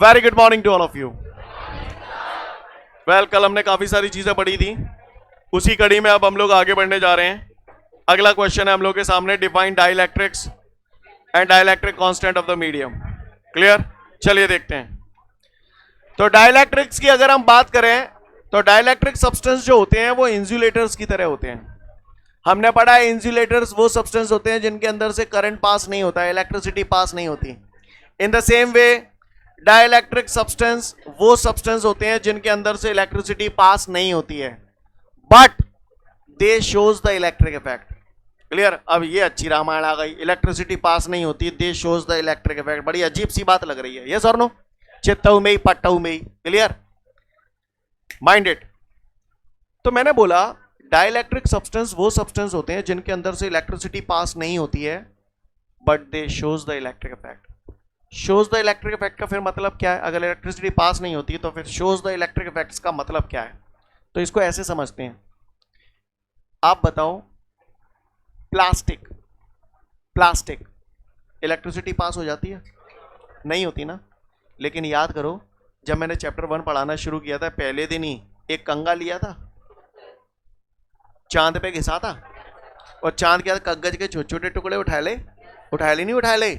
Very good morning to all of you. Well, कल हमने काफी सारी चीजें पढ़ी थी, उसी कड़ी में अब हम लोग आगे बढ़ने जा रहे हैं। अगला क्वेश्चन है हम लोग के सामने, define dielectrics and dielectric constant of the medium. Clear? चलिए देखते हैं। तो डाइलेक्ट्रिक्स की अगर हम बात करें तो डाइलेक्ट्रिक सब्सटेंस जो होते हैं वो इंसुलेटर्स की तरह होते हैं। हमने पढ़ा है इंसुलेटर्स वो सब्सटेंस होते हैं जिनके अंदर से करंट पास नहीं होता है, इलेक्ट्रिसिटी पास नहीं होती। In the same way dielectric substance वो सब्सटेंस होते हैं जिनके अंदर से इलेक्ट्रिसिटी पास नहीं होती है, but they shows the electric effect. Clear? अब ये अच्छी रामायण आ गई, इलेक्ट्रिसिटी पास नहीं होती, दे शोज द इलेक्ट्रिक इफेक्ट। बड़ी अजीब सी बात लग रही है, यस और नो? चित्तऊ में ही पट्टऊ में ही। क्लियर? Mind it. तो मैंने बोला डाइलेक्ट्रिक सब्सटेंस वो सब्सटेंस होते हैं जिनके अंदर से इलेक्ट्रिसिटी पास नहीं होती है, but they shows the electric effect. Shows the electric effect का फिर मतलब क्या है? अगर इलेक्ट्रिसिटी पास नहीं होती तो फिर शोज द इलेक्ट्रिक इफेक्ट्स का मतलब क्या है? तो इसको ऐसे समझते हैं। आप बताओ, प्लास्टिक प्लास्टिक इलेक्ट्रिसिटी पास हो जाती है? नहीं होती ना। लेकिन याद करो, जब मैंने चैप्टर 1 पढ़ाना शुरू किया था, पहले दिन ही एक कंगा लिया था, चांद पे घिसा था, और चांद के कागज के छोटे छोटे टुकड़े उठा ले नहीं उठा ले।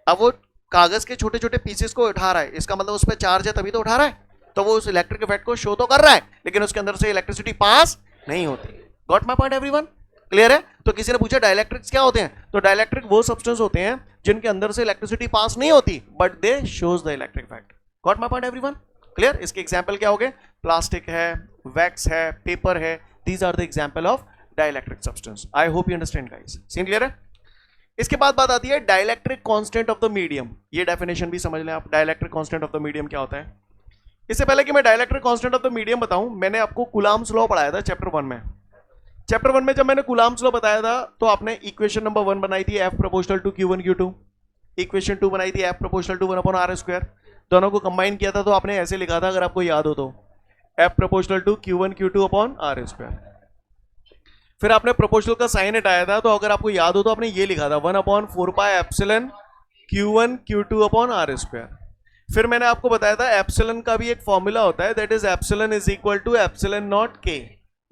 अब वो कागज के छोटे छोटे पीसेस को उठा रहा है, इसका मतलब उस पर चार्ज है तभी तो उठा रहा है, तो वो उस इलेक्ट्रिक इफेक्ट को शो तो कर रहा है, लेकिन उसके अंदर से इलेक्ट्रिसिटी पास नहीं होती। Got my point everyone? Clear है? तो किसी ने पूछा डाइलेक्ट्रिक्स क्या होते हैं, तो डाइलेक्ट्रिक वो सब्सटेंस होते हैं जिनके अंदर से इलेक्ट्रिसिटी पास नहीं होती, but they shows the electric effect. Got my point everyone? Clear? इसके एग्जांपल क्या हो गए? प्लास्टिक है, वैक्स है, पेपर है। These are the example of dielectric substance. I hope you understand guys. Scene clear है? इसके बाद बात आती है dielectric constant of the medium. ये डेफिनेशन भी समझ लें आप, dielectric constant of the medium क्या होता है। इससे पहले कि मैं dielectric constant of the medium बताऊं, मैंने आपको कूलम्ब्स लॉ पढ़ाया था चैप्टर 1 में। चैप्टर 1 में जब मैंने कूलम्ब्स लॉ बताया था तो आपने इक्वेशन नंबर 1 बनाई थी, F proportional to Q1 Q2। Equation 2 बनाई थी, F प्रोपोर्शनल टू 1/r²। दोनों को कंबाइन किया था तो आपने ऐसे लिखा था, अगर आपको याद हो तो, F proportional to Q1 Q2/r²। फिर आपने प्रोपोर्शनल का साइन हटाया था, तो अगर आपको याद हो तो आपने ये लिखा था 1/4πε Q1 Q2/r²। फिर मैंने आपको बताया था एप्सिलॉन का भी एक फॉर्मूला होता है, that is epsilon is equal to epsilon naught k।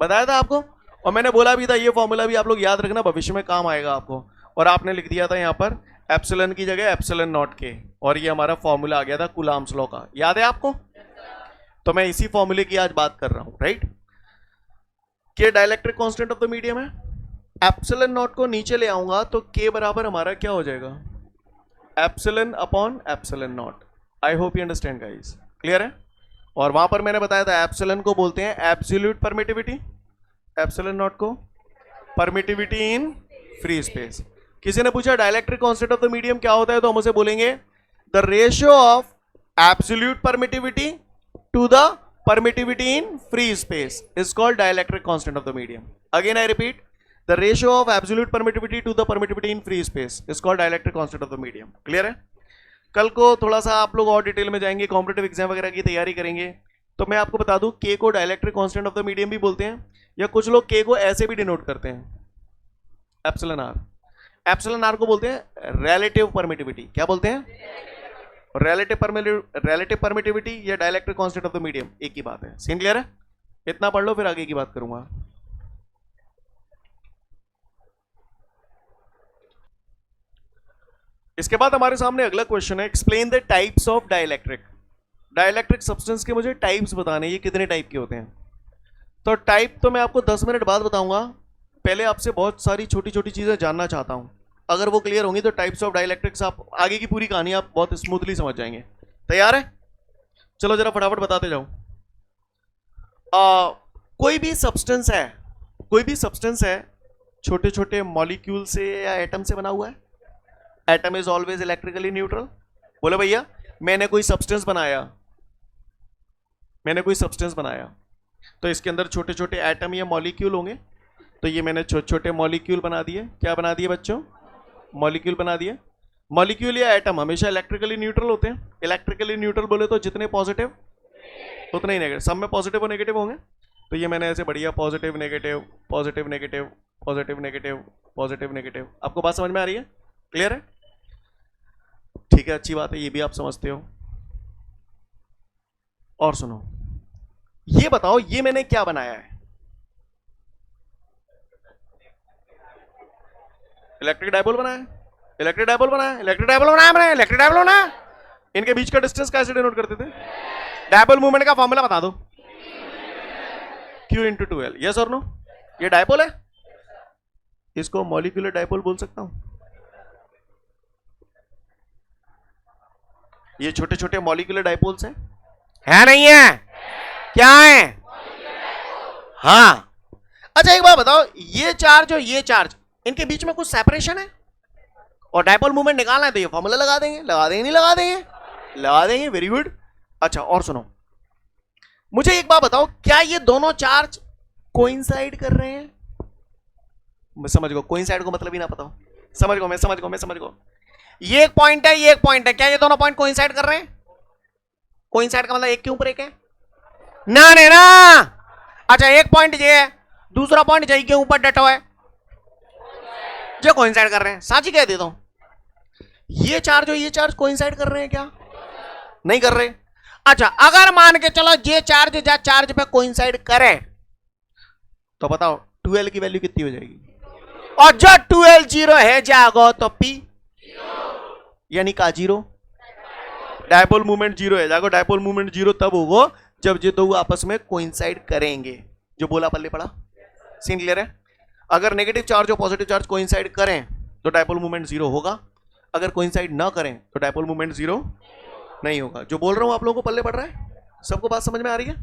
बताया था आपको, और मैंने बोला भी था ये फॉर्मूला भी आप लोग याद रखना, भविष्य में काम आएगा आपको। और आपने लिख दिया था यहाँ पर एप्सिलॉन की जगह एप्सिलॉन नॉट k, और ये हमारा फॉर्मूला आ गया था कूलम्ब्स लॉ का। याद है आपको? तो मैं इसी फॉर्मूले की आज बात कर रहा हूं, राइट? के dielectric constant of the medium है। एप्सिलॉन नॉट को नीचे ले आऊंगा तो k बराबर हमारा क्या हो जाएगा? Epsilon upon epsilon not. I hope you understand guys. Clear है? और वहां पर मैंने बताया था एप्सिलॉन को बोलते हैं एब्सोल्यूट परमिटिविटी, एप्सिलॉन नॉट को परमिटिविटी इन फ्री स्पेस। किसी ने पूछा dielectric constant of the medium क्या होता है, तो हम उसे बोलेंगे the ratio of absolute permittivity to the permittivity in free space is called dielectric constant of the medium. Again I repeat, the ratio of absolute permittivity to the permittivity in free space is called dielectric constant of the medium. Clear है? कल को थोड़ा सा आप लोग और detail में जाएंगे, कॉम्पिटिटिव एग्जाम वगैरह की तैयारी करेंगे, तो मैं आपको बता दूं k को dielectric constant of the medium भी बोलते हैं, या कुछ लोग k को ऐसे भी डिनोट करते हैं, एप्सिलॉन r। एप्सिलॉन r को बोलते हैं रिलेटिव परमिटिविटी। क्या बोलते हैं? रिलेटिव परमिटिविटी या dielectric constant of the medium एक ही बात है। सीन क्लियर है? इतना पढ़ लो, फिर आगे की बात करूंगा। इसके बाद हमारे सामने अगला क्वेश्चन है, explain the types of dielectric. Dielectric substance के मुझे टाइप्स बताने, ये कितने टाइप के होते हैं। तो टाइप तो मैं आपको 10 मिनट बाद बताऊंगा, पहले आपसे बहुत सारी छोटी छोटी चीजें जानना चाहता हूं। अगर वो क्लियर होंगी तो टाइप्स ऑफ डाइलेक्ट्रिक्स आप आगे की पूरी कहानी आप बहुत स्मूथली समझ जाएंगे। तैयार है? चलो जरा फटाफट बताते जाओ। कोई भी सब्सटेंस है छोटे छोटे मॉलिक्यूल से या एटम से बना हुआ है। Atom is always electrically neutral. बोले भैया मैंने कोई सब्सटेंस बनाया तो इसके अंदर छोटे छोटे एटम या मॉलिक्यूल होंगे, तो ये मैंने छोटे छोटे मॉलिक्यूल बना दिए। क्या बना दिए बच्चों? मॉलिक्यूल बना दिए। मॉलिक्यूल या एटम हमेशा इलेक्ट्रिकली न्यूट्रल होते हैं। इलेक्ट्रिकली न्यूट्रल बोले तो जितने पॉजिटिव उतने ही नेगेटिव, सब में पॉजिटिव और नेगेटिव होंगे। तो ये मैंने ऐसे बढ़िया positive negative positive negative positive negative positive negative. आपको बात समझ में आ रही है? क्लियर है? ठीक है, अच्छी बात है, ये भी आप समझते हो। और सुनो, ये बताओ ये मैंने क्या बनाया है? इलेक्ट्रिक डायपोल बनाया, इलेक्ट्रिक डायपोल बनाया, इलेक्ट्रिक डायपोल बनाया मैंने, इलेक्ट्रिक डायपोल बनाया। इनके बीच का डिस्टेंस कैसे डिनोट करते थे? डायपोल मूवमेंट का फॉर्मूला बता दो। Q इंटू 2L, यस और नो? ये डायपोल है, इसको मॉलिक्यूलर डायपोल बोल सकता हूं। ये छोटे छोटे मॉलिक्यूलर डायपोल्स हैं, है नहीं है? क्या है? हाँ। अच्छा एक बात बताओ, ये चार्ज और ये चार्ज, इनके बीच में कुछ सेपरेशन है? और डायपोल मूवमेंट निकालना है तो ये फॉर्मूला लगा देंगे, लगा देंगे नहीं लगा देंगे? लगा देंगे, वेरी गुड। अच्छा और सुनो, मुझे एक बात बताओ, क्या ये दोनों चार्ज कोइंसाइड कर रहे हैं? मैं समझ गो, कोइंसाइड को मतलब ही ना पता हो, समझ गो, मैं समझ गो। ये एक पॉइंट है, ये एक पॉइंट है, क्या ये दोनों पॉइंट कोइंसाइड कर रहे हैं? कोइंसाइड का मतलब एक के ऊपर एक है ना? नहीं ना। अच्छा एक पॉइंट ये है, दूसरा पॉइंट जे के ऊपर डटा हुआ है, जो कोइंसाइड कर रहे हैं। साची कह देता हूं, ये चार्ज और ये चार्ज कोइंसाइड कर रहे हैं क्या? नहीं कर रहे। अच्छा अगर मान के चलो ये चार्ज या चार्ज पे कोइंसाइड करे तो बताओ 2L की वैल्यू कितनी हो जाएगी? और जो 2L 0 है जागो तो P यानी का 0, डायपोल मूवमेंट 0 है जागो। डायपोल मूवमेंट 0 तब होगा जब ये दो आपस में कोइंसाइड करेंगे। जो बोला पल्ले पड़ा, सीन क्लियर है? अगर नेगेटिव चार्ज और पॉजिटिव चार्ज कोइंसाइड करें तो डायपोल मूवमेंट 0 होगा, अगर कोइंसाइड ना करें तो डायपोल मूवमेंट 0 नहीं होगा। जो बोल रहा हूं आप लोगों को पल्ले पड़ रहा है? सबको बात समझ में आ रही है?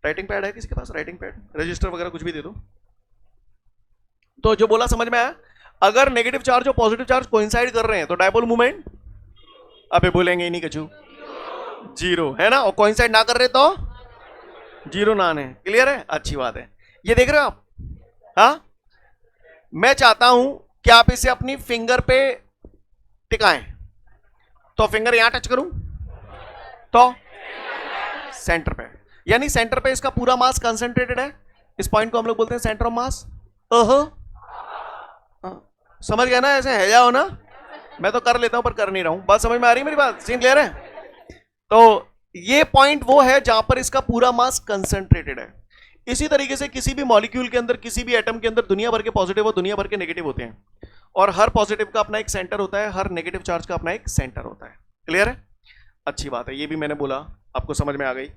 राइटिंग पैड है किसी के पास? राइटिंग पैड, रजिस्टर वगैरह कुछ भी दे दो। तो जो बोला समझ में आया? अगर नेगेटिव चार्ज और पॉजिटिव चार्ज कोइंसाइड कर रहे हैं तो डायपोल मूवमेंट, अबे बोलेंगे ही नहीं कछु, 0 है ना? और कोइंसाइड ना कर रहे तो 0 ना आने। क्लियर है? अच्छी बात है। ये देख रहे हो आप? हाँ, मैं चाहता हूं कि आप इसे अपनी फिंगर पे टिकाएं, तो फिंगर यहां टच करूं तो सेंटर पे, यानी सेंटर पे इसका पूरा मास कंसंट्रेटेड है। इस पॉइंट को हम लोग बोलते हैं सेंटर ऑफ मास। समझ गया ना? ऐसे है जाओ ना, मैं तो कर लेता हूं पर कर नहीं रहा हूं। बात समझ में आ रही है मेरी? बात सीन क्लियर है? तो ये पॉइंट वो है जहां पर इसका पूरा मास कंसंट्रेटेड है। इसी तरीके से किसी भी मॉलिक्यूल के अंदर, किसी भी एटम के अंदर दुनिया भर के पॉजिटिव और दुनिया भर के नेगेटिव होते हैं, और हर पॉजिटिव का अपना एक सेंटर होता है, हर नेगेटिव चार्ज का अपना एक सेंटर होता है। क्लियर है? अच्छी बात है, ये भी मैंने बोला, आपको समझ में आ गई।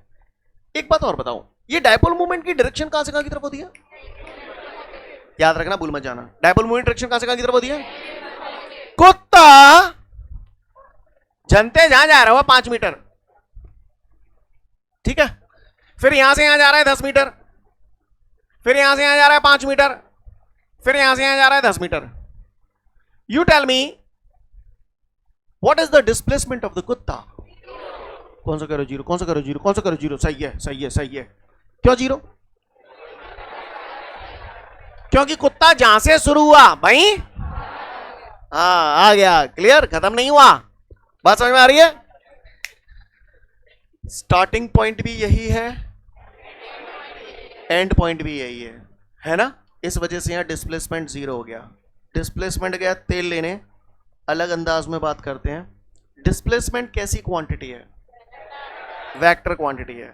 एक बात और बताऊं, ये डायपोल मूवमेंट की डायरेक्शन कहां से कहां की तरफ होती है? याद रखना, भूल मत जाना। डायपोल मूवमेंट डायरेक्शन कहां से कहां की तरफ होती है? कुत्ता जनते जहां जा रहा हो 5 मीटर, ठीक है, फिर यहां से यहां जा रहा है 10 मीटर, फिर यहां से यहां जा रहा है 5 मीटर, फिर यहां से यहां जा रहा है 10 metre. You tell me what is the displacement of the कुत्ता? कौन सा करो 0, कौन सा करो 0, कौन सा करो 0? सही है, सही है, सही है। क्यों 0? क्योंकि कुत्ता जहां से शुरू हुआ भाई, हाँ आ गया, क्लियर, खत्म नहीं हुआ। बात समझ में आ रही है? स्टार्टिंग पॉइंट भी यही है, एंड पॉइंट भी यही है ना? इस वजह से यहां डिस्प्लेसमेंट 0 हो गया। डिस्प्लेसमेंट गया तेल लेने, अलग अंदाज में बात करते हैं। डिस्प्लेसमेंट कैसी क्वांटिटी है? वेक्टर क्वांटिटी है।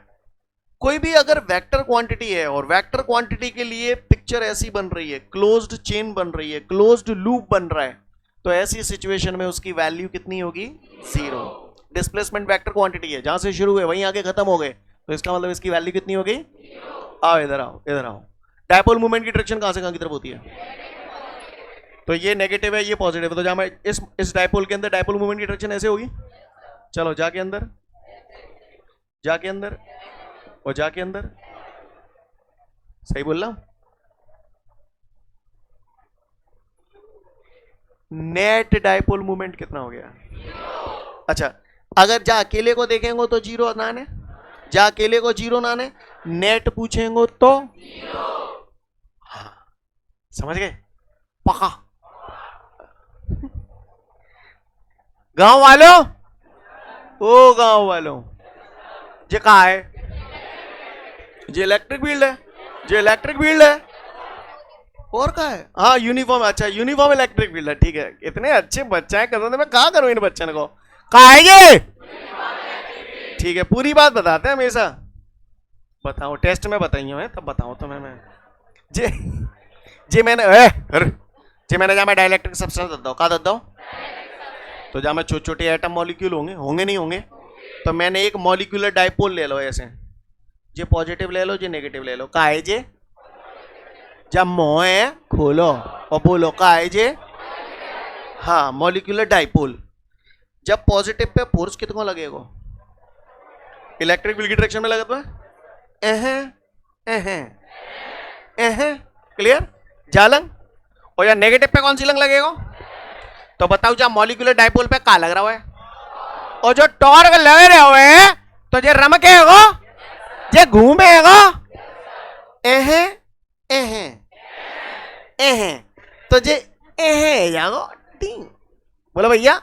कोई भी अगर वेक्टर क्वांटिटी है और वेक्टर क्वांटिटी के लिए पिक्चर ऐसी बन रही है, क्लोज्ड चेन बन रही है, क्लोज्ड लूप बन रहा है, तो ऐसी सिचुएशन में उसकी वैल्यू कितनी होगी? 0। डिस्प्लेसमेंट वेक्टर क्वांटिटी है, जहां से शुरू हुए वहीं आगे खत्म हो गए, तो इसका मतलब इसकी वैल्यू कितनी होगी? आओ इधर आओ, इधर आओ। डायपोल मूवमेंट की डायरेक्शन कहां से कहां की तरफ होती है? तो ये नेगेटिव है, ये पॉजिटिव है, तो जहां मैं इस डायपोल के अंदर डायपोल मूवमेंट की डायरेक्शन ऐसे होगी। चलो जाके अंदर, जाके अंदर और जाके अंदर। सही बोल रहा हूं? नेट डायपोल मूवमेंट कितना हो गया? अच्छा, अगर जा अकेले को देखेंगे तो 0 ना आने, जा अकेले को 0 ना आने, नेट पूछेंगे तो हाँ, समझ गए? पक्का? गांव वालों, ओ गांव वालों, ये कहा है? ये इलेक्ट्रिक फील्ड है, ये इलेक्ट्रिक फील्ड है। और कहा है? हाँ यूनिफॉर्म, अच्छा यूनिफॉर्म इलेक्ट्रिक फील्ड है, ठीक है। इतने अच्छे बच्चे हैं, कसम से मैं कहा करूं इन बच्चों को। कहा है ये? ठीक है, पूरी बात बताते हैं हमेशा। बताओ, टेस्ट में बताइए है तब बताओ तो मैं जी जी मैंने जी मैंने जहाँ मैं डाइलेक्ट्रिक सब्सटेंस दे दो का दे दो, तो जहाँ मैं छोटे छोटे एटम मॉलिक्यूल होंगे होंगे नहीं होंगे, तो मैंने एक मॉलिक्यूलर डाइपोल ले लो ऐसे, जे पॉजिटिव ले लो जे नेगेटिव ले लो, का है जे, जब मुंह है खोलो और बोलो का है जे, हाँ मॉलिक्यूलर डाइपोल। जब पॉजिटिव पे फोर्स कितना लगेगा, इलेक्ट्रिक फील्ड की डायरेक्शन में लगा तो क्लियर जालंग, और या नेगेटिव पे कौन सी लंग लगेगा, तो बताओ जब मॉलिक्यूलर डाइपोल पे का लग रहा है, और जो टॉर्क लग रहे हुए तो जे रमकेगा जे घूमेगा तो जे जागो टिंग, बोलो भैया,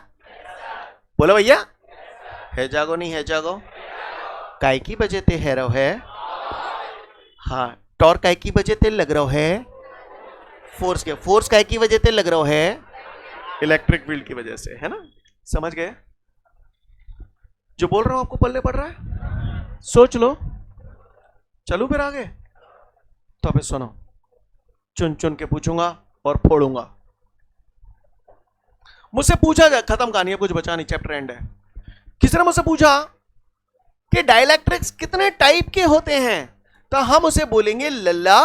बोलो भैया, है जागो नहीं है जागो, काय की वजह ते है रहो है, हाँ टॉर्क काय की वजह ते लग रहा है, फोर्स के, फोर्स काय की वजह ते लग रहा है, इलेक्ट्रिक फील्ड की वजह से, है ना, समझ गए। जो बोल रहा हूं आपको पल्ले पड़ रहा है, सोच लो, चलो फिर आगे, तो अभी सुनो, चुन चुन के पूछूंगा और फोड़ूंगा। मुझसे पूछा जाए, खत्म कहानी है, कुछ बचा नहीं, चैप्टर एंड है। किसी ने मुझसे पूछा कि डाइलेक्ट्रिक्स कितने टाइप के होते हैं, तो हम उसे बोलेंगे लल्ला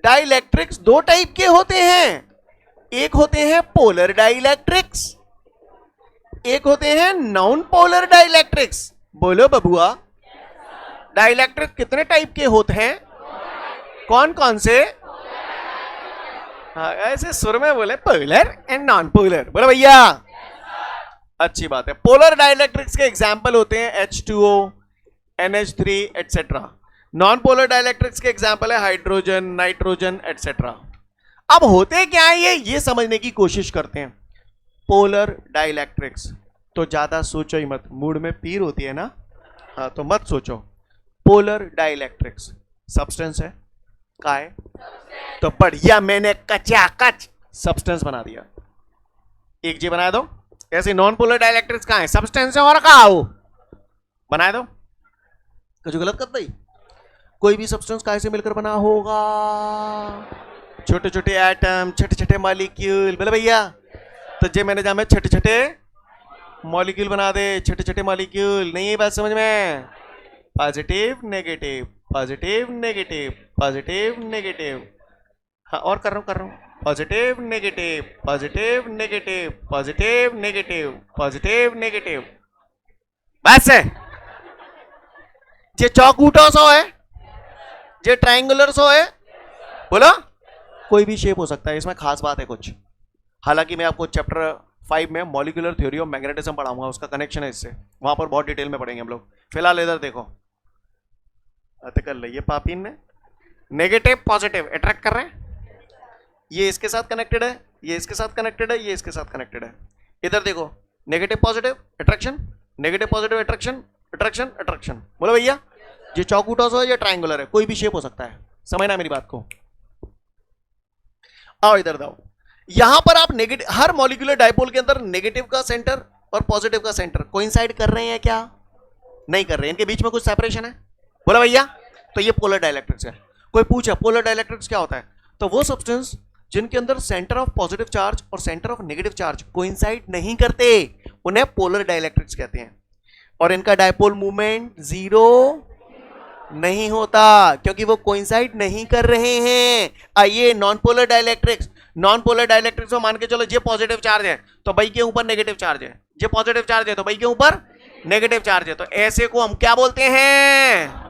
डाइलेक्ट्रिक्स दो टाइप के होते हैं, एक होते हैं पोलर डाइलेक्ट्रिक्स, एक होते हैं नॉन पोलर डाइलेक्ट्रिक्स। बोलो बबुआ, डाइलेक्ट्रिक कितने टाइप के होते हैं, कौन कौन से, हाँ ऐसे सुर में बोले पोलर एंड नॉन पोलर, बोलो भैया, अच्छी बात है। पोलर डाइलेक्ट्रिक्स के एग्जाम्पल होते हैं H2O, NH3 etcetera. Non polar dielectrics के एग्जाम्पल है हाइड्रोजन, नाइट्रोजन एटसेट्रा। अब होते क्या है ये समझने की कोशिश करते हैं। पोलर डाइलेक्ट्रिक्स, तो ज्यादा सोचो ही मत, मूड में पीर होती है ना, हाँ तो मत सोचो। पोलर डाइलेक्ट्रिक्स सब्सटेंस है, का है, तो बढ़िया मैंने कचा कच सब्सटेंस बना दिया, एक जी बना दो। ऐसे नॉन पोलर डाइलेक्ट्रिक्स कहाँ है, सब्सटेंस है और कहा हो, बना दो, कुछ गलत कर दी। कोई भी सब्सटेंस काहे से मिलकर बना होगा, छोटे छोटे एटम, छोटे छोटे मॉलिक्यूल, बोले भैया, तो जे मैंने जहां में छोटे छोटे मॉलिक्यूल बना दे, छोटे छोटे मॉलिक्यूल, नहीं है बात समझ में, positive negative, positive negative, positive negative, हाँ और कर रहा हूं, positive negative, positive negative, positive negative, positive negative, बस है। जे चौकूटो सो है, जे ट्रायंगुलर सो है, बोलो कोई भी शेप हो सकता है, इसमें खास बात है कुछ। हालांकि मैं आपको चैप्टर 5 में मॉलिक्यूलर थ्योरी ऑफ मैग्नेटिज्म पढ़ाऊंगा, उसका कनेक्शन है इससे, वहां पर बहुत डिटेल में पढ़ेंगे हम लोग। फिलहाल इधर देखो, कर लिया पापिन ने, नेगेटिव पॉजिटिव अट्रैक्ट कर रहे हैं, ये इसके साथ कनेक्टेड है, ये इसके साथ कनेक्टेड है, ये इसके साथ कनेक्टेड है। इधर देखो, negative positive attraction, negative positive attraction, attraction attraction, बोलो भैया, ये चौकूटोस हो या ट्रायंगुलर है, कोई भी शेप हो सकता है, समझना मेरी बात को। आओ इधर दाओ, यहां पर आप नेगेटिव, हर मॉलिक्यूलर डाइपोल के अंदर नेगेटिव का सेंटर और पॉजिटिव का सेंटर कोइंसाइड कर रहे हैं क्या, नहीं कर रहे हैं, इनके बीच में कुछ सेपरेशन है, बोला भैया, तो ये पोलर डाइलेक्ट्रिक्स है। कोई पूछे पोलर डाइलेक्ट्रिक्स क्या होता है, तो वो सब्सटेंस जिनके अंदर सेंटर ऑफ पॉजिटिव चार्ज और centre of negative charge coincide नहीं करते, उन्हें पोलर डाइलेक्ट्रिक्स कहते हैं, और इनका डाइपोल मूवमेंट जीरो नहीं होता, क्योंकि वो कोइंसाइड नहीं कर रहे हैं। आइए non polar dielectrics, non polar dielectrics में मान के चलो ये पॉजिटिव चार्ज है तो भाई के ऊपर नेगेटिव चार्ज है, ये पॉजिटिव चार्ज है तो भाई के ऊपर नेगेटिव चार्ज है, तो ऐसे को हम क्या बोलते हैं,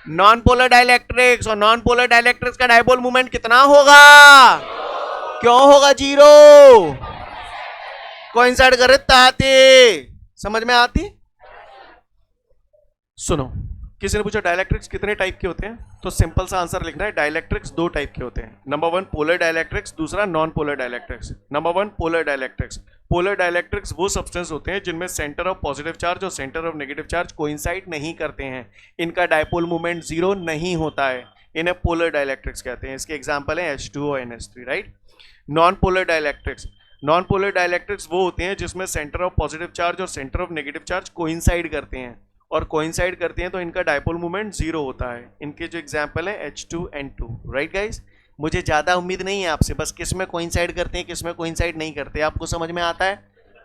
नॉन पोलर डाइलेक्ट्रिक्स। और नॉन पोलर डाइलेक्ट्रिक्स का डाइपोल मूवमेंट कितना होगा, क्यों होगा जीरो, कोइंसाइड कर रहे ताते, समझ में आती। सुनो, किसी ने पूछा डाइलेक्ट्रिक्स कितने टाइप के होते हैं, तो सिंपल सा आंसर लिखना है, डाइलेक्ट्रिक्स दो टाइप के होते हैं। नंबर 1 पोलर डाइलेक्ट्रिक्स, दूसरा non polar dielectrics. Number 1 polar dielectrics. Polar dielectrics वो सब्सटेंस होते हैं जिनमें सेंटर ऑफ पॉजिटिव चार्ज और centre of negative charge coincide नहीं करते हैं, इनका डाइपोल मूवमेंट जीरो नहीं होता है, इन्हें पोलर डाइलेक्ट्रिक्स कहते हैं। इसके एग्जाम्पल है H2O, NH3, right. Non polar dielectrics, non polar dielectrics वो होते हैं जिसमें सेंटर ऑफ पॉजिटिव चार्ज और centre of negative charge coincide करते हैं, और कोइंसाइड करती हैं तो इनका डायपोल मोमेंट जीरो होता है। इनके जो एग्जाम्पल है H2N2, राइट गाइस। मुझे ज़्यादा उम्मीद नहीं है आपसे, बस किस में कोइंसाइड करते हैं किस में कोइंसाइड नहीं करते आपको समझ में आता है,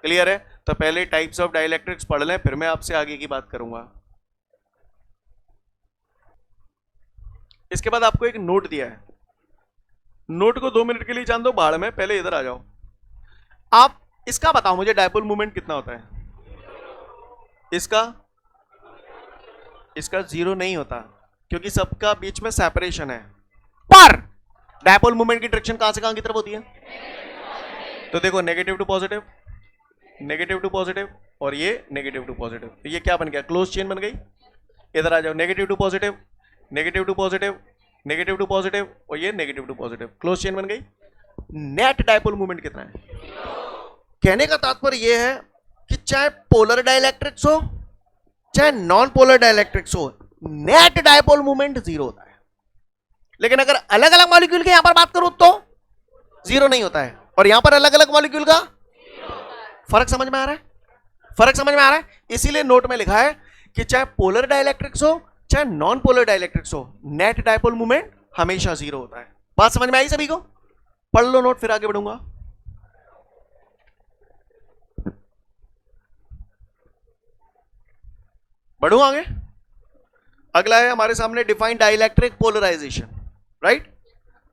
क्लियर है। तो पहले टाइप्स ऑफ डाइलेक्ट्रिक्स पढ़ लें, फिर मैं आपसे आगे की बात करूंगा। इसके बाद आपको एक नोट दिया है, नोट को 2 मिनट के लिए जान दो बाढ़ में, पहले इधर आ जाओ। आप इसका बताओ मुझे डायपोल मोमेंट कितना होता है। इसका जीरो नहीं होता क्योंकि सबका बीच में सेपरेशन है, पर डायपोल मोमेंट की डायरेक्शन कहां से कहां की तरफ होती है। तो देखो negative to positive, negative to positive, और ये नेगेटिव टू पॉजिटिव, तो ये क्या बन गया, क्लोज चेन बन गई। इधर आ जाओ, negative to positive, negative to positive, negative to positive, और ये negative to positive, close chain बन गई। नेट डायपोल मोमेंट कितना है। कहने का तात्पर्य यह है कि चाहे पोलर डाइलेक्ट्रिक्स हो चाहे नॉन पोलर डाइलेक्ट्रिक्स हो, नेट डायपोल मोमेंट जीरो होता है। लेकिन अगर अलग अलग मॉलिक्यूल की यहां पर बात करूं तो जीरो नहीं होता है, और यहां पर अलग अलग मॉलिक्यूल का फर्क समझ में आ रहा है, फर्क समझ में आ रहा है। इसीलिए नोट में लिखा है कि चाहे पोलर डाइलेक्ट्रिक्स हो चाहे नॉन पोलर डाइलेक्ट्रिक्स हो, नेट डायपोल मोमेंट हमेशा जीरो होता है। बात समझ में आई सभी को। पढ़ लो नोट, फिर आगे बढ़ूंगा। बढ़ू आगे। अगला है हमारे सामने डिफाइन डाइलेक्ट्रिक पोलराइजेशन, राइट।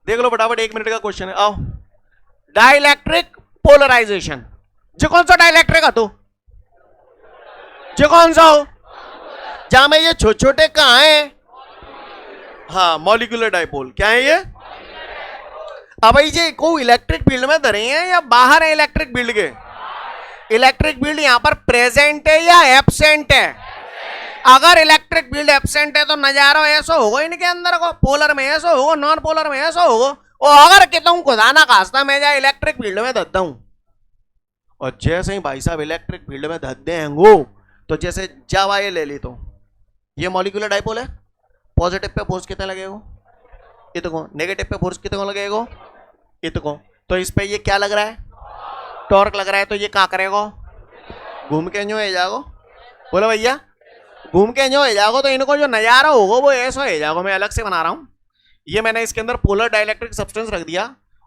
देख लो फटाफट, 1 मिनट का क्वेश्चन है। आओ, डाइलेक्ट्रिक पोलराइजेशन, जो कौन सा डाइलेक्ट्रिक है, तो जो कौन सा हो जहां में ये छोटे छोटे कहां है, हाँ मॉलिक्यूलर डाइपोल, क्या है ये। अब भाई ये को इलेक्ट्रिक फील्ड में धरे हैं या बाहर है इलेक्ट्रिक फील्ड के। इलेक्ट्रिक फील्ड यहां पर प्रेजेंट है या एब्सेंट है। अगर इलेक्ट्रिक फील्ड एब्सेंट है तो नजारा ऐसा होगा इनके अंदर को, पोलर में ऐसा होगा, नॉन पोलर में ऐसा होगा। और अगर कहता हूं खुदा ना खास्ता मैं जा इलेक्ट्रिक फील्ड में धरता हूं, और जैसे ही भाई साहब इलेक्ट्रिक फील्ड में धर देंगे तो जैसे जावा ये ले ली, तो ये मॉलिक्यूलर डाइपोल है, पॉजिटिव पे फोर्स कितना लगेगा, इतको, नेगेटिव पे फोर्स कितना लगेगा, इतको। तो इस पे ये क्या लग रहा है, टॉर्क लग रहा है, तो ये क्या करेगा, घूम के जो है जाओ, बोलो भैया घूम के जो है जाओ, तो इनको जो नजारा होगा वो ऐसा है जाओ। मैं अलग से बना रहा हूं, ये मैंने इसके अंदर पोलर डाइलेक्ट्रिक सब्सटेंस रख दिया,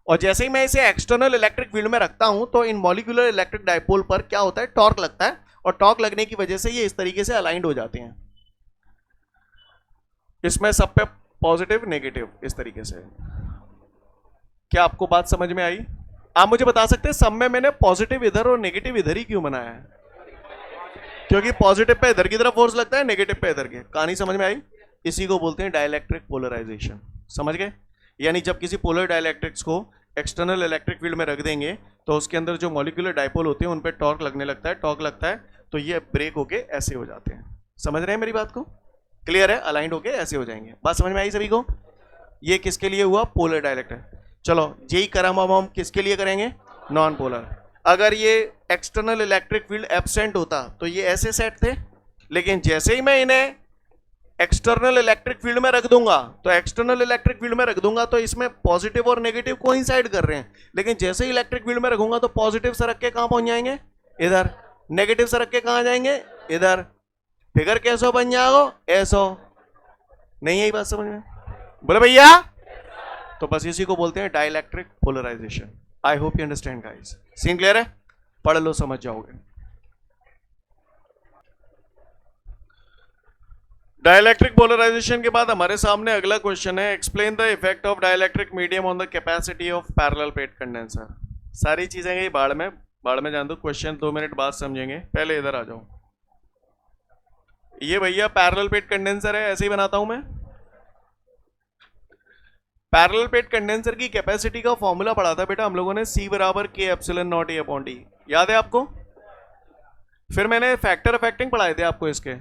और जैसे ही मैं इसे एक्सटर्नल इलेक्ट्रिक फील्ड में रखता हूं तो इन मॉलिक्यूलर इलेक्ट्रिक डाइपोल पर क्या होता है, टॉर्क लगता है, और टॉर्क लगने की वजह से ये इस तरीके से अलाइंड हो जाते हैं। इसमें सब पे पॉजिटिव नेगेटिव इस तरीके से। क्या आपको बात समझ में आई। आप मुझे बता सकते हैं सब में मैंने पॉजिटिव इधर और नेगेटिव इधर ही क्यों बनाया है। क्योंकि पॉजिटिव पे इधर की तरफ फोर्स लगता है, नेगेटिव पे इधर के। कहानी समझ में आई। इसी को बोलते हैं डाइलेक्ट्रिक पोलराइजेशन, समझ गए। यानी जब किसी पोलर डाइलेक्ट्रिक्स को एक्सटर्नल इलेक्ट्रिक फील्ड में रख देंगे तो उसके अंदर जो मॉलिक्यूलर डाइपोल होते हैं उन पे टॉर्क लगने लगता है, टॉर्क लगता है तो ये ब्रेक होके ऐसे हो जाते हैं। समझ रहे हैं मेरी बात को, क्लियर है, अलाइंड होके ऐसे हो जाएंगे। बात समझ में आई सभी को। ये किसके लिए हुआ, पोलर डाइलेक्ट्रिक। चलो यही करम अब हम किसके लिए करेंगे, नॉन पोलर। अगर ये एक्सटर्नल इलेक्ट्रिक फील्ड एब्सेंट होता तो ये ऐसे सेट थे, लेकिन जैसे ही मैं इन्हें एक्सटर्नल इलेक्ट्रिक फील्ड में रख दूंगा तो एक्सटर्नल इलेक्ट्रिक फील्ड में रख दूंगा तो इसमें पॉजिटिव और नेगेटिव कोइंसाइड कर रहे हैं, लेकिन जैसे ही इलेक्ट्रिक फील्ड में रखूंगा तो पॉजिटिव सरक के कहां पहुंच जाएंगे, इधर, नेगेटिव सरक के कहां जाएंगे, इधर। फिगर कैसा बन जाएगा, ऐसा। नहीं यही बात समझ में, बोले भैया। तो बस इसी को बोलते हैं dielectric polarisation. I hope you understand guys. Scene clear है, पढ़ लो समझ जाओगे। डाइलेक्ट्रिक पोलराइजेशन के बाद हमारे सामने अगला क्वेश्चन है, explain the effect of dielectric medium on the capacity of parallel plate condenser. सारी चीजें गई बाढ़ में जान दो। क्वेश्चन 2 मिनट बाद समझेंगे, पहले इधर आ जाओ। ये भैया पैरेलल प्लेट कंडेंसर है, ऐसे ही बनाता हूं मैं। पैरेलल प्लेट कंडेंसर की कैपेसिटी का फॉर्मूला पढ़ा था बेटा हम लोगों ने, C बराबर K epsilon not E upon D, याद है आपको। फिर मैंने फैक्टर अफेक्टिंग पढ़ाए थे आपको इसके।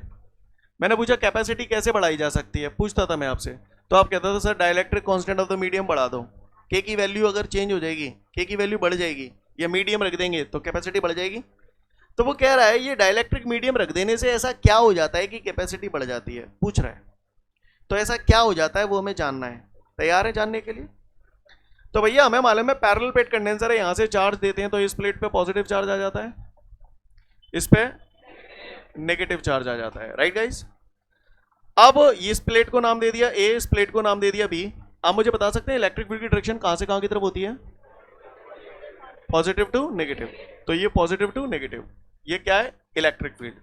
मैंने पूछा कैपेसिटी कैसे बढ़ाई जा सकती है, पूछता था मैं आपसे, तो आप कहता था sir dielectric constant of the medium बढ़ा दो। K की वैल्यू अगर चेंज हो जाएगी, K की वैल्यू बढ़ जाएगी या मीडियम रख देंगे तो कैपेसिटी बढ़ जाएगी। तो वो कह रहा है ये डाइलेक्ट्रिक मीडियम रख देने से ऐसा क्या हो जाता है कि कैपेसिटी बढ़ जाती है, पूछ रहा है। तो ऐसा क्या हो जाता है वो हमें जानना है। तैयार है जानने के लिए। तो भैया हमें मालूम है पैरेलल प्लेट कंडेंसर है, यहां से चार्ज देते हैं तो इस प्लेट पे पॉजिटिव चार्ज आ जाता है, इस पे नेगेटिव चार्ज आ जाता है, राइट गाइस। अब इस प्लेट को नाम दे दिया ए, इस प्लेट को नाम दे दिया बी। आप मुझे बता सकते हैं इलेक्ट्रिक फील्ड की डायरेक्शन कहां से कहां की तरफ होती है? Positive to negative. तो ये पॉजिटिव टू नेगेटिव, ये क्या है? Electric field.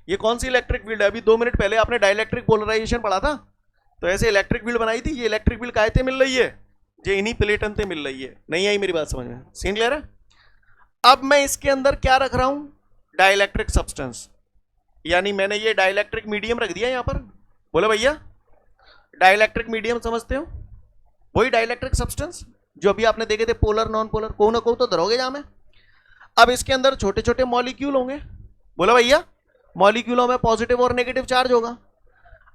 ये कौन सी इलेक्ट्रिक फील्ड है? अभी 2 मिनट पहले आपने डाइलेक्ट्रिक पोलराइजेशन पढ़ा था, तो ऐसे इलेक्ट्रिक फील्ड बनाई थी। ये इलेक्ट्रिक फील्ड काहे थे मिल रही है? ये इन्हीं प्लेटन से मिल रही है। नहीं आई मेरी बात समझ में? सीन क्लियर है? अब मैं इसके अंदर क्या रख रहा हूं? डाइलेक्ट्रिक सब्सटेंस, यानी मैंने ये डाइलेक्ट्रिक मीडियम रख दिया यहां पर। बोलो भैया, डाइलेक्ट्रिक मीडियम समझते हो? वही डाइलेक्ट्रिक सब्सटेंस जो अभी आपने देखे थे, पोलर नॉन पोलर, को ना को तो धरोगे जहां में। अब इसके अंदर छोटे छोटे मॉलिक्यूल होंगे। बोलो भैया, मॉलिक्यूलों में पॉजिटिव और नेगेटिव चार्ज होगा।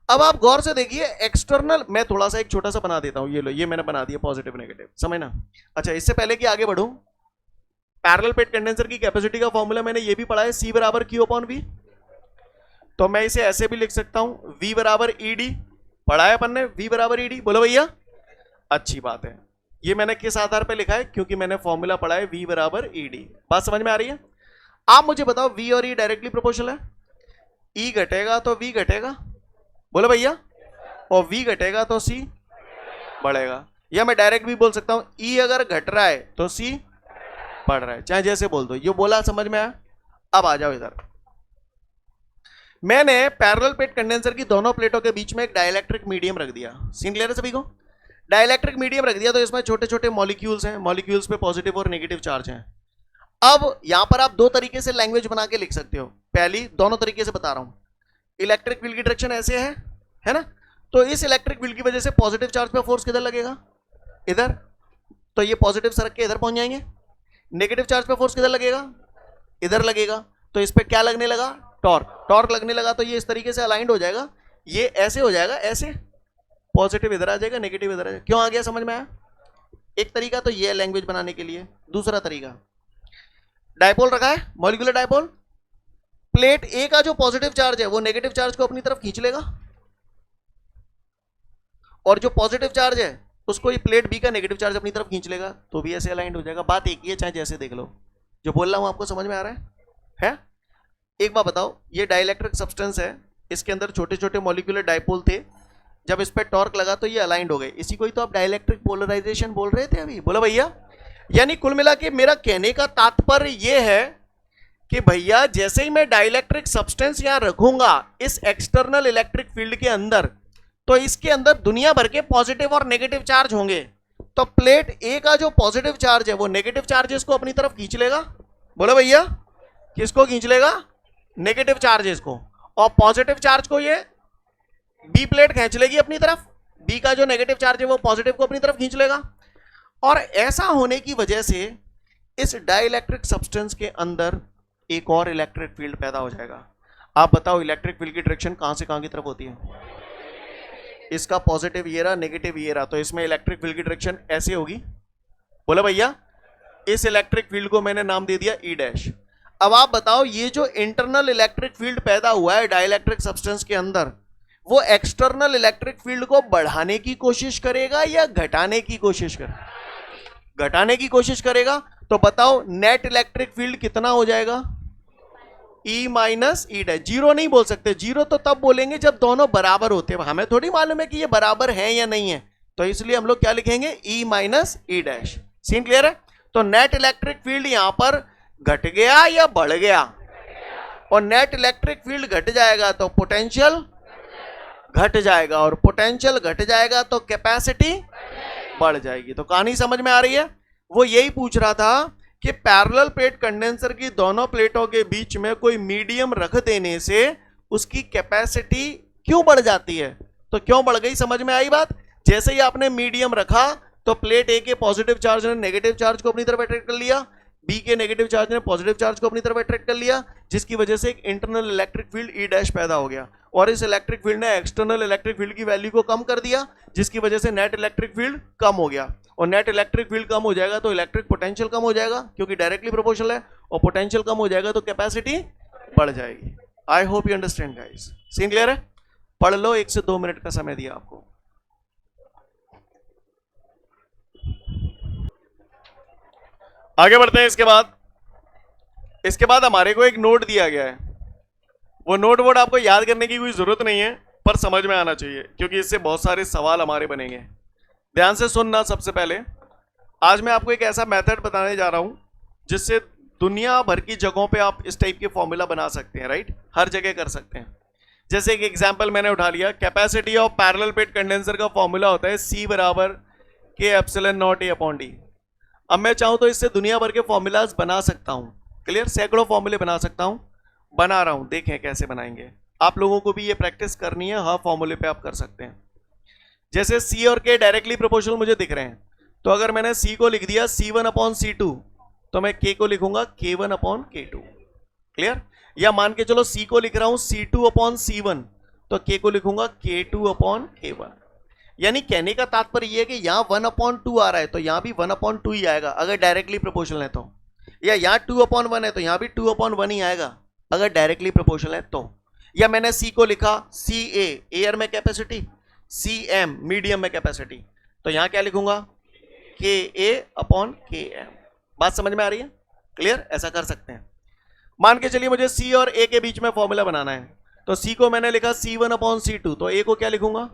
अब आप गौर से देखिए एक्सटर्नल, मैं थोड़ा सा एक छोटा सा बना देता हूं, ये लो, ये मैंने बना दिया पॉजिटिव नेगेटिव, समझना। अच्छा, इससे पहले कि आगे बढ़ूं, पैरेलल प्लेट कंडेंसर की कैपेसिटी का फॉर्मूला मैंने ये भी पढ़ा है, C बराबर Q अपॉन V। तो मैं इसे ऐसे भी लिख सकता हूं, V बराबर ED। पढ़ा है अपन ने, V बराबर ED। बोलो भैया, अच्छी बात है। ये मैंने किस आधार पे लिखा है? क्योंकि मैंने फॉर्मूला पढ़ा है V बराबर ED। बात समझ में आ रही है? आप मुझे बताओ, V और E डायरेक्टली प्रोपोर्शनल है। E घटेगा तो V घटेगा, बोलो भैया, और V घटेगा तो C बढ़ेगा। या मैं डायरेक्ट भी बोल सकता हूं, E अगर घट रहा है तो C बढ़ रहा है, चाहे जैसे बोल दो। ये बोला समझ में आया? अब आ जाओ इधर। मैंने पैरेलल प्लेट कंडेंसर की दोनों प्लेटों के बीच में एक डाइलेक्ट्रिक मीडियम रख दिया। सीन क्लियर है सभी को? डाइलेक्ट्रिक मीडियम रख दिया तो इसमें छोटे छोटे मॉलिक्यूल्स हैं, मॉलिक्यूल्स पे पॉजिटिव और नेगेटिव चार्ज हैं। अब यहां पर आप 2 तरीके से लैंग्वेज बना के लिख सकते हो। पहली, दोनों तरीके से बता रहा हूं, इलेक्ट्रिक फील्ड की डायरेक्शन ऐसे है ना? तो इस इलेक्ट्रिक फील्ड की वजह से पॉजिटिव चार्ज पे फोर्स किधर लगेगा? इधर। तो ये पॉजिटिव सरक के इधर पहुंच जाएंगे। नेगेटिव चार्ज पे फोर्स किधर लगेगा? इधर लगेगा। तो इस पे क्या लगने लगा? टॉर्क। टॉर्क लगने लगा तो ये इस तरीके से अलाइंड हो जाएगा, ये ऐसे हो जाएगा, ऐसे। पॉजिटिव इधर आ जाएगा, नेगेटिव इधर आ जाएगा। क्यों आ गया समझ में आया? एक तरीका तो ये लैंग्वेज बनाने के लिए। दूसरा तरीका, डायपोल रखा है, मॉलिक्यूलर डायपोल। प्लेट ए का जो पॉजिटिव चार्ज है वो नेगेटिव चार्ज को अपनी तरफ खींच लेगा, और जो पॉजिटिव चार्ज है उसको ये प्लेट बी का नेगेटिव चार्ज अपनी तरफ खींच लेगा, तो भी ऐसे अलाइंड हो जाएगा। बात एक ही है, चाहे जैसे देख लो। जो बोल रहा हूं आपको समझ में आ रहा है? एक बात बताओ, ये डाइलेक्ट्रिक सब्सटेंस है, इसके अंदर छोटे छोटे मॉलिक्यूलर डायपोल थे, जब इस पर टॉर्क लगा तो ये अलाइंड हो गए। इसी को ही तो आप डाइलेक्ट्रिक पोलराइजेशन बोल रहे थे अभी। बोलो भैया, यानी कुल मिला के मेरा कहने का तात्पर्य ये है कि भैया जैसे ही मैं डाइलेक्ट्रिक सब्सटेंस यहां रखूंगा इस एक्सटर्नल इलेक्ट्रिक फील्ड के अंदर, तो इसके अंदर दुनिया भर के पॉजिटिव और नेगेटिव चार्ज होंगे। तो प्लेट ए का जो पॉजिटिव चार्ज है वो नेगेटिव चार्जेस को अपनी तरफ खींच लेगा। बोलो भैया, किसको खींच लेगा? नेगेटिव चार्जेस को। और पॉजिटिव चार्ज को ये बी प्लेट खींच लेगी अपनी तरफ। बी का जो नेगेटिव चार्ज है वो पॉजिटिव को अपनी तरफ खींच लेगा। और ऐसा होने की वजह से इस डाइलेक्ट्रिक सब्सटेंस के अंदर एक और इलेक्ट्रिक फील्ड पैदा हो जाएगा। आप बताओ इलेक्ट्रिक फील्ड की डायरेक्शन कहां से कहां की तरफ होती है? इसका पॉजिटिव ये रहा, नेगेटिव ये रहा, तो इसमें इलेक्ट्रिक फील्ड की डायरेक्शन ऐसे होगी। बोलो भैया, इस इलेक्ट्रिक फील्ड को मैंने नाम दे दिया ई डैश। अब आप बताओ, ये जो इंटरनल इलेक्ट्रिक फील्ड पैदा हुआ है डाइलेक्ट्रिक सब्सटेंस के अंदर, वो एक्सटर्नल इलेक्ट्रिक फील्ड को बढ़ाने की कोशिश करेगा या घटाने की कोशिश करेगा? घटाने की कोशिश करेगा। तो बताओ नेट इलेक्ट्रिक फील्ड कितना हो जाएगा? E minus E dash. Zero नहीं बोल सकते, जीरो तो तब बोलेंगे जब दोनों बराबर होते हैं। हमें थोड़ी मालूम है कि ये बराबर है या नहीं है, तो इसलिए हम लोग क्या लिखेंगे? E minus E dash. Scene clear है? तो नेट इलेक्ट्रिक फील्ड यहां पर घट गया या बढ़ गया? और नेट इलेक्ट्रिक फील्ड घट जाएगा तो पोटेंशियल घट जाएगा, और पोटेंशियल घट जाएगा तो कैपेसिटी बढ़ जाएगी। तो कहानी समझ में आ रही है? वो यही पूछ रहा था कि पैरेलल प्लेट कंडेंसर की दोनों प्लेटों के बीच में कोई मीडियम रख देने से उसकी कैपेसिटी क्यों बढ़ जाती है? तो क्यों बढ़ गई, समझ में आई बात? जैसे ही आपने मीडियम रखा तो प्लेट ए के पॉजिटिव चार्ज ने नेगेटिव चार्ज को अपनी तरफ अट्रैक्ट कर लिया, बी के नेगेटिव चार्ज ने पॉजिटिव चार्ज को अपनी तरफ अट्रैक्ट कर लिया, जिसकी वजह से एक internal electric field E dash पैदा हो गया। और इस इलेक्ट्रिक फील्ड ने एक्सटर्नल इलेक्ट्रिक फील्ड की वैल्यू को कम कर दिया, जिसकी वजह से नेट इलेक्ट्रिक फील्ड कम हो गया। और नेट इलेक्ट्रिक फील्ड कम हो जाएगा तो इलेक्ट्रिक पोटेंशियल कम हो जाएगा, क्योंकि डायरेक्टली प्रोपोर्शनल है, और पोटेंशियल कम हो जाएगा तो कैपेसिटी बढ़ जाएगी। I hope you understand guys. Scene clear है? पढ़ लो, 1 से 2 मिनट का समय दिया आपको। आगे बढ़ते हैं। इसके बाद हमारे को एक नोट दिया गया है। वो नोट बोर्ड आपको याद करने की कोई जरूरत नहीं है, पर समझ में आना चाहिए, क्योंकि इससे बहुत सारे सवाल हमारे बनेंगे। ध्यान से सुनना। सबसे पहले आज मैं आपको एक ऐसा मेथड बताने जा रहा हूं जिससे दुनिया भर की जगहों पे आप इस टाइप के फॉर्मूला बना सकते हैं, राइट? हर जगह कर सकते हैं। जैसे एक एग्जांपल मैंने उठा लिया, capacity of parallel plate condenser का फॉर्मूला होता है C बराबर के epsilon not A upon D। अब मैं चाहूं तो इससे दुनिया भर के फॉर्मूलाज बना सकता हूं। क्लियर? सैकड़ों फॉर्मूले बना सकता हूं, बना रहा हूं, देखें कैसे बनाएंगे। आप लोगों को भी ये प्रैक्टिस करनी है, हर फॉर्मूले पे आप कर सकते हैं। जैसे C और K डायरेक्टली प्रोपोर्शनल मुझे दिख रहे हैं, तो अगर मैंने C को लिख दिया C1 अपॉन C2, तो मैं K को लिखूंगा K1 अपॉन K2। क्लियर? या मान के चलो C को लिख रहा हूं C2 अपॉन C1, तो K को लिखूंगा K2 अपॉन K1। यानी कहने का तात्पर्य यह है कि यहाँ 1 अपॉन 2 आ रहा है तो यहाँ भी 1 अपॉन 2 ही आएगा अगर डायरेक्टली प्रोपोर्शनल है तो, या यहाँ 2 अपॉन 1 है तो यहाँ भी 2 अपॉन 1 ही आएगा अगर डायरेक्टली प्रोपोर्शनल है तो। या मैंने C को लिखा CA एयर में कैपेसिटी, CM मीडियम में कैपेसिटी, तो यहाँ क्या लिखूंगा KA अपॉन KM। बात समझ में आ रही है? क्लियर? ऐसा कर सकते हैं। मान के चलिए मुझे C और A के बीच में फॉर्मूला बनाना है, तो C को मैंने लिखा C1 अपॉन C2, तो A को क्या लिखूंगा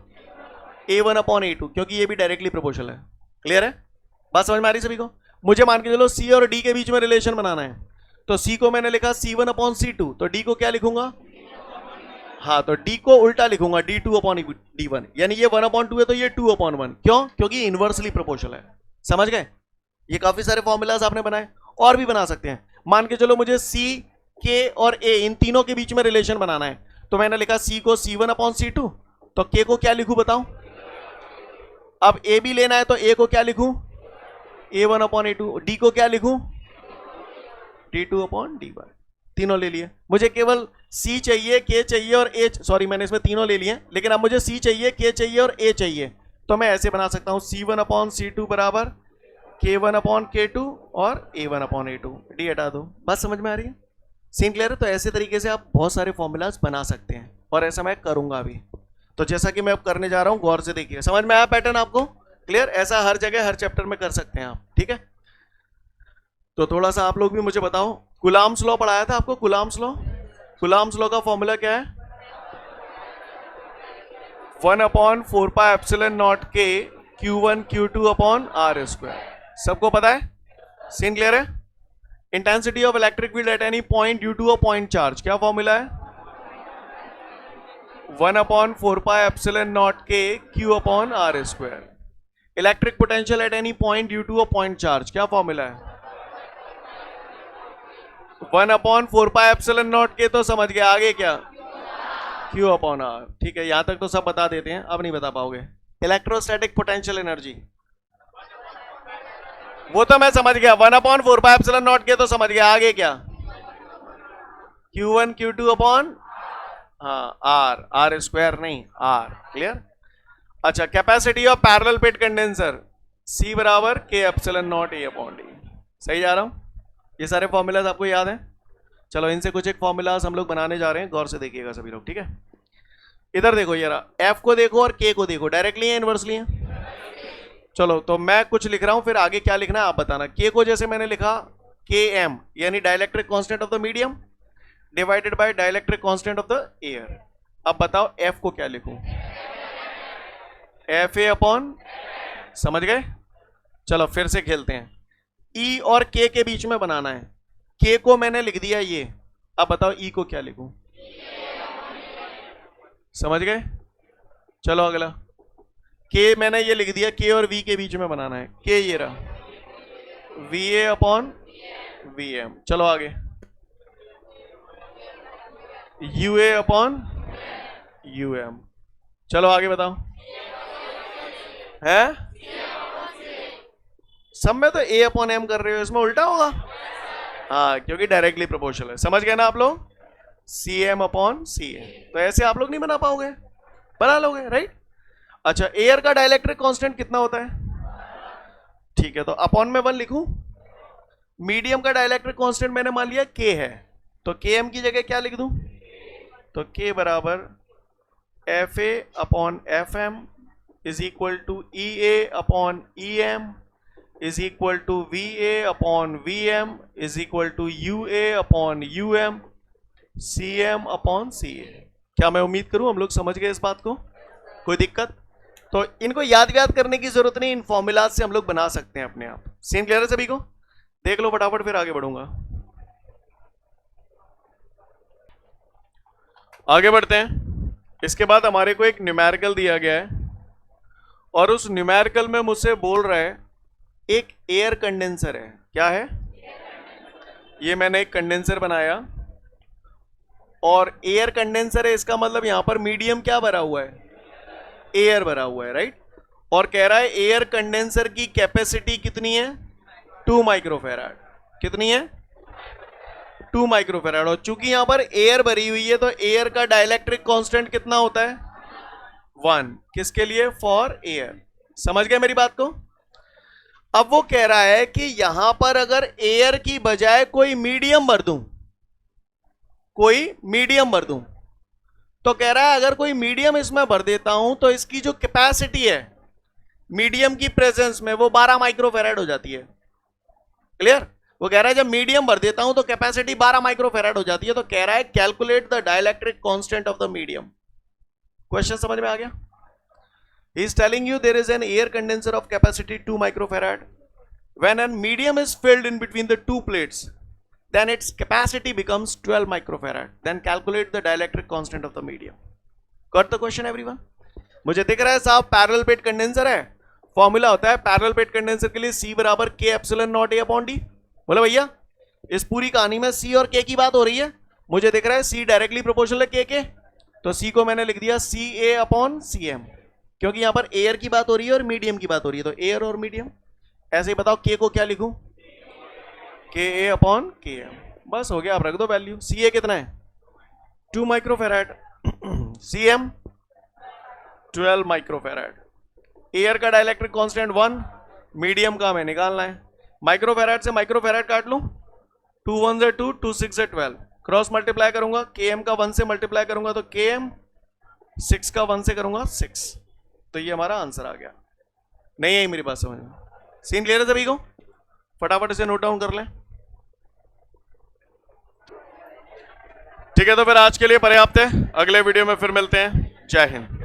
A1 अपॉन A2, क्योंकि ये भी डायरेक्टली प्रोपोर्शनल है। क्लियर है? बात समझ में आ रही सभी को? मुझे मान के चलो C और D के बीच में रिलेशन बनाना है, तो C को मैंने लिखा C1 अपॉन C2, तो D को क्या लिखूंगा? हाँ, तो D को उल्टा लिखूंगा D2 अपॉन D1। यानी ये 1 अपॉन 2 है तो ये 2 अपॉन 1। क्यों? क्योंकि इनवर्सली प्रोपोर्शनल है। समझ गए? ये काफी सारे फॉर्मूलाज आपने बनाए, और भी बना सकते हैं। मान के चलो मुझे C, K और A इन तीनों के बीच में रिलेशन बनाना है, तो मैंने लिखा C को C1 अपॉन C2, तो K को क्या लिखूं बताओ? अब A भी लेना है तो A को क्या लिखूं? A1 upon A2। D को क्या लिखूं? D2 upon D1। तीनों ले लिए। मुझे केवल C चाहिए, K चाहिए और A, सॉरी मैंने इसमें तीनों ले लिए, लेकिन अब मुझे C चाहिए, K चाहिए और A चाहिए, तो मैं ऐसे बना सकता हूं C1 अपॉन C2 बराबर K1 अपॉन K2 और A1 अपॉन A2। D हटा दो। बात समझ में आ रही है? सीन क्लियर है? तो ऐसे तरीके से आप बहुत सारे फॉर्मूलाज बना सकते हैं, और ऐसा मैं करूंगा अभी। तो जैसा कि मैं अब करने जा रहा हूं, गौर से देखिए। समझ में आया पैटर्न आपको? क्लियर? ऐसा हर जगह हर चैप्टर में कर सकते हैं आप। ठीक है? तो थोड़ा सा आप लोग भी मुझे बताओ, कुलाम्स लॉ पढ़ाया था आपको? कुलाम्स लॉ, कुलाम्स लॉ का फॉर्मूला क्या है? 1 upon 4 pi epsilon naught K Q1 Q2 upon R square. सबको पता है? सीन क्लियर है? Intensity of electric field at any point due to a point charge, क्या फॉर्मूला है? 1 upon 4 pi epsilon naught K Q upon R square. Electric potential at any point due to a point charge, क्या formula है? 1 upon 4 pi epsilon naught K, तो समझ गया। आगे क्या? Q upon R। ठीक है, यहां तक तो सब बता देते हैं, अब नहीं बता पाओगे। इलेक्ट्रोस्टैटिक पोटेंशियल एनर्जी, वो तो मैं समझ गया। 1 upon 4 pi epsilon naught K तो समझ गया। आगे क्या? Q1 Q2 अपॉन, हाँ R स्क्वायर नहीं R। क्लियर? अच्छा, capacity of parallel plate condenser C बराबर K epsilon not A upon D। सही जा रहा हूं? ये सारे फॉर्मूलाज आपको याद हैं? चलो इनसे कुछ एक फॉर्मूलाज हम लोग बनाने जा रहे हैं, गौर से देखिएगा सभी लोग। ठीक है? इधर देखो, ये रहा, F को देखो और K को देखो, डायरेक्टली है इनवर्सली है? चलो तो मैं कुछ लिख रहा हूं, फिर आगे क्या लिखना है आप बताना। K को जैसे मैंने लिखा Km, यानी dielectric constant of the medium divided by dielectric constant of the air. अब बताओ F को क्या लिखूं? FA अपॉन, समझ गए? चलो फिर से खेलते हैं। E और K के बीच में बनाना है। K को मैंने लिख दिया ये, अब बताओ E को क्या लिखूं? समझ गए? चलो अगला, K मैंने ये लिख दिया, K और V के बीच में बनाना है। K ये रहा, VA अपॉन VM। चलो आगे, UA अपॉन UM। चलो आगे बताओ, है? सब में तो A अपॉन M कर रहे हो, इसमें उल्टा होगा? हाँ, क्योंकि डायरेक्टली प्रोपोर्शनल है। समझ गए ना आप लोग? CM upon CA। तो ऐसे आप लोग नहीं बना पाओगे, बना लोगे, राइट? अच्छा, एयर का डाइलेक्ट्रिक कांस्टेंट कितना होता है? ठीक है, तो अपॉन में 1 लिखूं। मीडियम का डाइलेक्ट्रिक कांस्टेंट मैंने मान लिया K है, तो Km की जगह क्या लिख दूं? तो K बराबर FA upon FM is equal to EA upon EM is equal to VA upon VM is equal to UA upon UM Cm upon Ca। क्या मैं उम्मीद करूं हम लोग समझ गए इस बात को? कोई दिक्कत? तो इनको याद करने की जरूरत नहीं, इन फॉर्मूलाज से हम लोग बना सकते हैं अपने आप। सीन क्लियर है सभी को? देख लो फटाफट, फिर आगे बढ़ूंगा। आगे बढ़ते हैं। इसके बाद हमारे को एक न्यूमेरिकल दिया गया है और उस न्यूमेरिकल में मुझसे बोल रहा है एक एयर कंडेंसर है। क्या है? ये मैंने एक कंडेंसर बनाया और एयर कंडेंसर है, इसका मतलब यहां पर मीडियम क्या भरा हुआ है? एयर भरा हुआ है, राइट। और कह रहा है एयर कंडेंसर की कैपेसिटी कितनी है? 2 माइक्रोफेराड। कितनी है? 2 माइक्रोफेराड। और चूंकि यहां पर एयर भरी हुई है तो एयर का डाइलेक्ट्रिक कांस्टेंट कितना होता है? 1। किसके लिए? For air. समझ गए मेरी बात को? अब वो कह रहा है कि यहां पर अगर एयर की बजाय कोई मीडियम भर दूं, तो कह रहा है अगर कोई मीडियम इसमें भर देता हूं तो इसकी जो कैपेसिटी है मीडियम की प्रेजेंस में वो 12 माइक्रोफेराड हो जाती है। क्लियर? वो कह रहा है जब मीडियम भर देता हूं तो कैपेसिटी 12 माइक्रोफेराड हो जाती है। तो कह रहा है calculate the dielectric constant of the medium. Question समझ में आ गया? He is telling you there is an air condenser of capacity 2 microfarad. When a medium is filled in between the two plates, then its capacity becomes 12 microfarad. Then calculate the dielectric constant of the medium. Got the question everyone? मुझे दिख रहा है साहब parallel plate condenser है, formula होता है parallel plate condenser के लिए C बराबर K epsilon not A upon D। बोले भैया इस पूरी कहानी में C और K की बात हो रही है। मुझे दिख रहा है C डायरेक्टली प्रोपोर्शनल है K के, तो C को मैंने लिख दिया CA अपॉन CM, क्योंकि यहां पर एयर की बात हो रही है और मीडियम की बात हो रही है। तो एयर और मीडियम। ऐसे ही बताओ K को क्या लिखूं? KA upon KM। बस हो गया, आप रख दो वैल्यू। CA कितना है? 2 माइक्रोफेराड। CM 12 microfarad. एयर का डाइलेक्ट्रिक कांस्टेंट 1, मीडियम का हमें निकालना है। माइक्रोफेराड से माइक्रोफेराड काट लूं, 2 1 से 2, 2 6 से 12, क्रॉस मल्टीप्लाई करूंगा, KM का 1 से मल्टीप्लाई करूंगा तो KM, 6 का 1 से करूंगा 6। तो ये हमारा आंसर आ गया। नहीं है मेरी बात समझ में? सीन क्लियर है सभी को? फटाफट इसे नोट डाउन कर लें। ठीक है, तो फिर आज के लिए पर्याप्त है। अगले वीडियो में फिर मिलते हैं। जय हिंद।